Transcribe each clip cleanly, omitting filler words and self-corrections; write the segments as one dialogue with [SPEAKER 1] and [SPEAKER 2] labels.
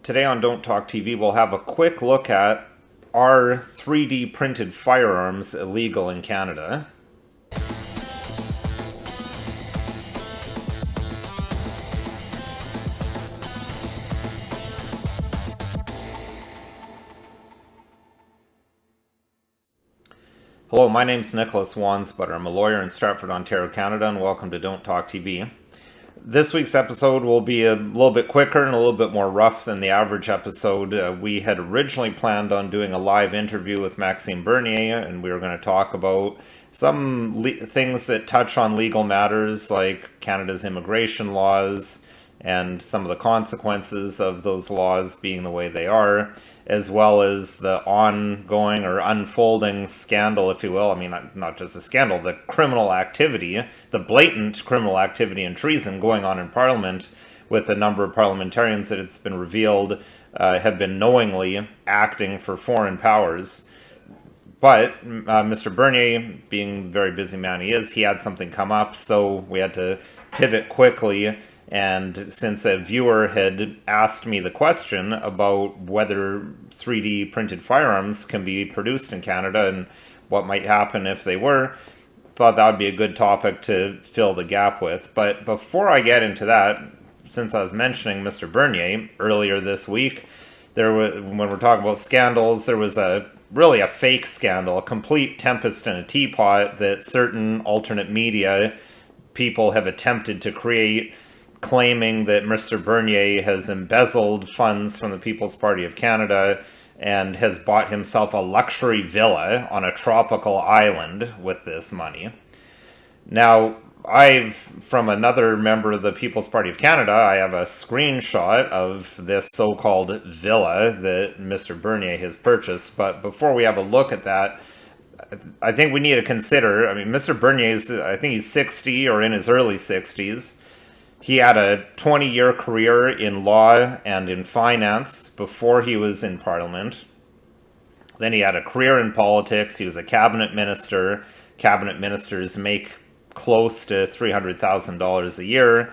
[SPEAKER 1] Today on Don't Talk TV, we'll have a quick look at, are 3D printed firearms illegal in Canada? Hello, my name's Nicholas Wansbutter. I'm a lawyer in Stratford, Ontario, Canada, and welcome to Don't Talk TV. This week's episode will be a little bit quicker and a little bit more rough than the average episode. We had originally planned on doing a live interview with Maxime Bernier, and we were going to talk about some things that touch on legal matters like Canada's immigration laws and some of the consequences of those laws being the way they are, as well as the ongoing or unfolding scandal, if you will. I mean, not just a scandal, the criminal activity, the blatant criminal activity and treason going on in Parliament with a number of parliamentarians that it's been revealed have been knowingly acting for foreign powers. But Mr. Bernier, being the very busy man he is, he had something come up, so we had to pivot quickly. And since a viewer had asked me the question about whether 3D printed firearms can be produced in Canada and what might happen if they were, thought that would be a good topic to fill the gap with. But before I get into that, since I was mentioning Mr. Bernier earlier this week, when we're talking about scandals, there was really a fake scandal, a complete tempest in a teapot that certain alternate media people have attempted to create, claiming that Mr. Bernier has embezzled funds from the People's Party of Canada and has bought himself a luxury villa on a tropical island with this money. Now, from another member of the People's Party of Canada, I have a screenshot of this so-called villa that Mr. Bernier has purchased. But before we have a look at that, I think we need to consider, I mean, Mr. Bernier's, I think he's 60 or in his early 60s. He had a 20-year career in law and in finance before he was in Parliament. Then he had a career in politics. He was a cabinet minister. Cabinet ministers make close to $300,000 a year.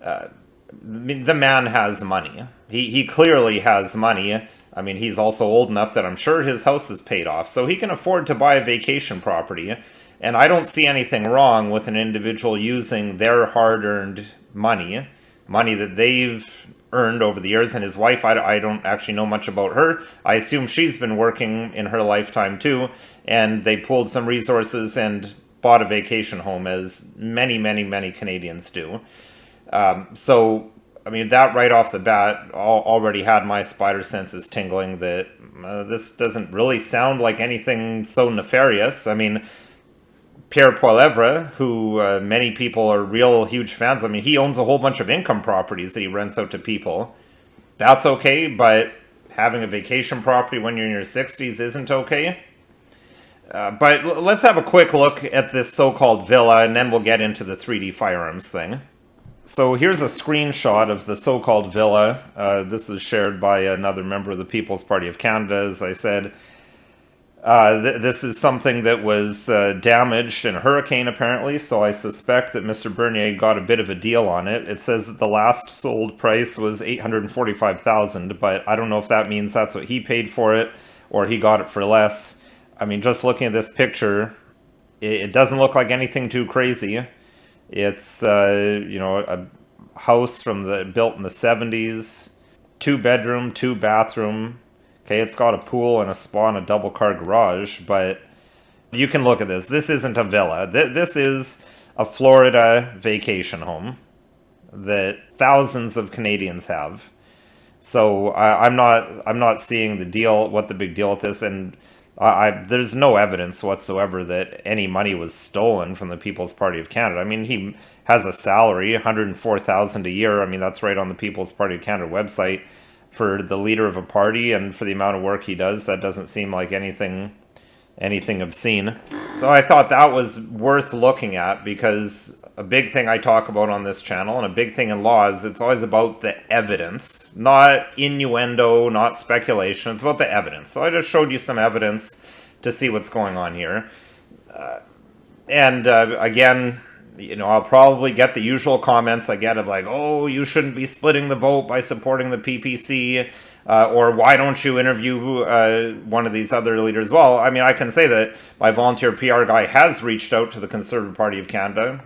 [SPEAKER 1] The man has money. He clearly has money. I mean, he's also old enough that I'm sure his house is paid off, so he can afford to buy a vacation property. And I don't see anything wrong with an individual using their hard-earned money that they've earned over the years. And his wife, I don't actually know much about her. I assume she's been working in her lifetime too, and they pooled some resources and bought a vacation home, as many, many, many Canadians do. So, I mean, that right off the bat already had my spider senses tingling that this doesn't really sound like anything so nefarious. I mean, Pierre Poilievre, who many people are real huge fans of, I mean, he owns a whole bunch of income properties that he rents out to people. That's okay, but having a vacation property when you're in your 60s isn't okay. But let's have a quick look at this so-called villa, and then we'll get into the 3D firearms thing. So here's a screenshot of the so-called villa. This is shared by another member of the People's Party of Canada, as I said. This is something that was damaged in a hurricane, apparently, so I suspect that Mr. Bernier got a bit of a deal on it. It says that the last sold price was $845,000, but I don't know if that means that's what he paid for it, or he got it for less. I mean, just looking at this picture, it doesn't look like anything too crazy. It's, a house built in the 70s, 2-bedroom, 2-bathroom. Okay, it's got a pool and a spa and a double-car garage, but you can look at this. This isn't a villa. This is a Florida vacation home that thousands of Canadians have. So I'm not seeing what the big deal with this, and there's no evidence whatsoever that any money was stolen from the People's Party of Canada. I mean, he has a salary, $104,000 a year. I mean, that's right on the People's Party of Canada website. For the leader of a party and for the amount of work he does, that doesn't seem like anything obscene. So I thought that was worth looking at, because a big thing I talk about on this channel, and a big thing in law, is it's always about the evidence, not innuendo, not speculation. It's about the evidence. So I just showed you some evidence to see what's going on here. Again, I'll probably get the usual comments I get of like, oh, you shouldn't be splitting the vote by supporting the PPC, or why don't you interview one of these other leaders? Well, I mean, I can say that my volunteer PR guy has reached out to the Conservative Party of Canada.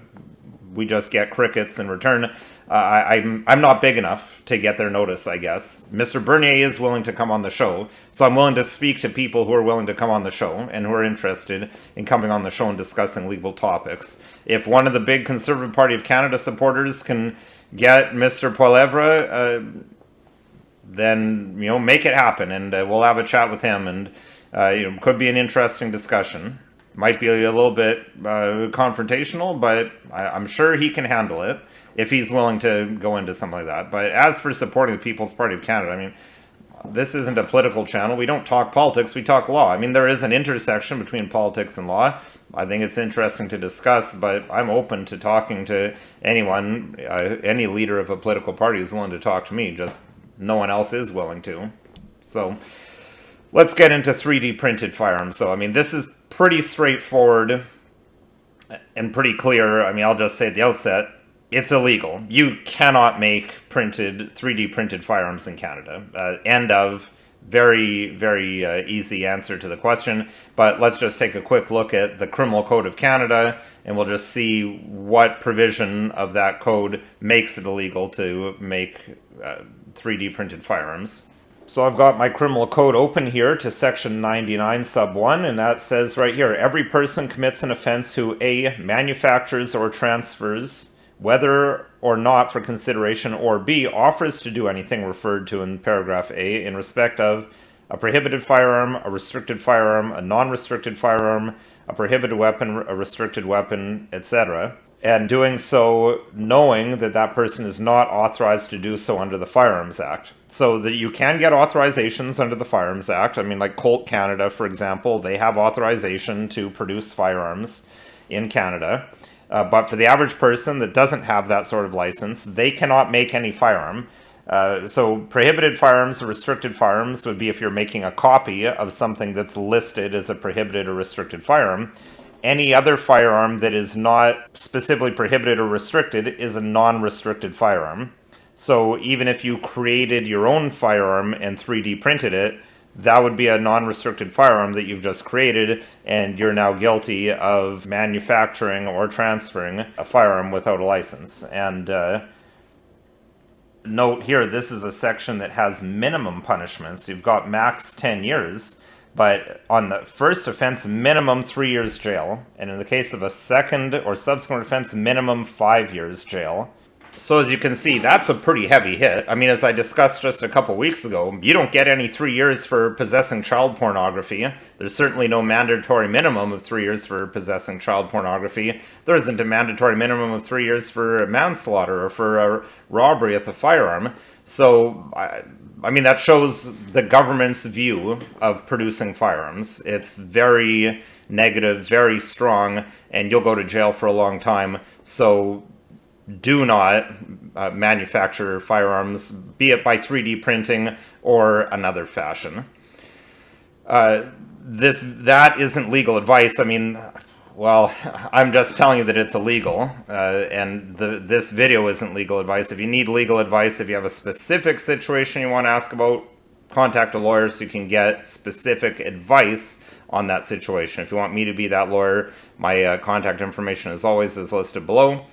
[SPEAKER 1] We just get crickets in return. I'm not big enough to get their notice, I guess. Mr. Bernier is willing to come on the show, so I'm willing to speak to people who are willing to come on the show and who are interested in coming on the show and discussing legal topics. If one of the big Conservative Party of Canada supporters can get Mr. Poilievre, then, make it happen, and we'll have a chat with him, and could be an interesting discussion. Might be a little bit confrontational, but I'm sure he can handle it if he's willing to go into something like that. But as for supporting the People's Party of Canada, I mean, this isn't a political channel. We don't talk politics, we talk law. I mean, there is an intersection between politics and law. I think it's interesting to discuss, but I'm open to talking to anyone, any leader of a political party is willing to talk to me, just no one else is willing to. So let's get into 3D printed firearms. So, I mean, this is pretty straightforward and pretty clear. I mean, I'll just say at the outset, it's illegal. You cannot make 3D printed firearms in Canada. End of. Very, very easy answer to the question. But let's just take a quick look at the Criminal Code of Canada, and we'll just see what provision of that code makes it illegal to make 3D printed firearms. So I've got my criminal code open here to section 99 sub 1, and that says right here, every person commits an offense who A, manufactures or transfers, whether or not for consideration, or B, offers to do anything referred to in paragraph A in respect of a prohibited firearm, a restricted firearm, a non-restricted firearm, a prohibited weapon, a restricted weapon, etc. And doing so knowing that that person is not authorized to do so under the Firearms Act. So that you can get authorizations under the Firearms Act. I mean, like Colt Canada, for example, they have authorization to produce firearms in Canada. But for the average person that doesn't have that sort of license, they cannot make any firearm. So prohibited firearms or restricted firearms would be if you're making a copy of something that's listed as a prohibited or restricted firearm. Any other firearm that is not specifically prohibited or restricted is a non-restricted firearm. So even if you created your own firearm and 3D printed it, that would be a non-restricted firearm that you've just created, and you're now guilty of manufacturing or transferring a firearm without a license. And note here, this is a section that has minimum punishments. You've got max 10 years, but on the first offense, minimum 3 years jail. And in the case of a second or subsequent offense, minimum 5 years jail. So as you can see, that's a pretty heavy hit. I mean, as I discussed just a couple weeks ago, you don't get any 3 years for possessing child pornography. There's certainly no mandatory minimum of 3 years for possessing child pornography. There isn't a mandatory minimum of 3 years for manslaughter or for a robbery with a firearm. So, I mean, that shows the government's view of producing firearms. It's very negative, very strong, and you'll go to jail for a long time. So do not manufacture firearms, be it by 3D printing or another fashion. That isn't legal advice. I mean, well, I'm just telling you that it's illegal, and this video isn't legal advice. If you need legal advice, if you have a specific situation you want to ask about, contact a lawyer so you can get specific advice on that situation. If you want me to be that lawyer, my contact information, as always, is listed below.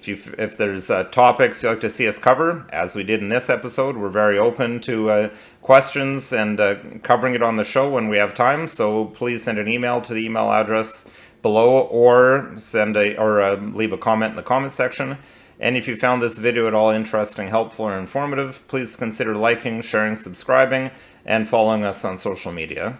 [SPEAKER 1] If there's topics you'd like to see us cover, as we did in this episode, we're very open to questions and covering it on the show when we have time. So please send an email to the email address below, or leave a comment in the comment section. And if you found this video at all interesting, helpful, or informative, please consider liking, sharing, subscribing, and following us on social media.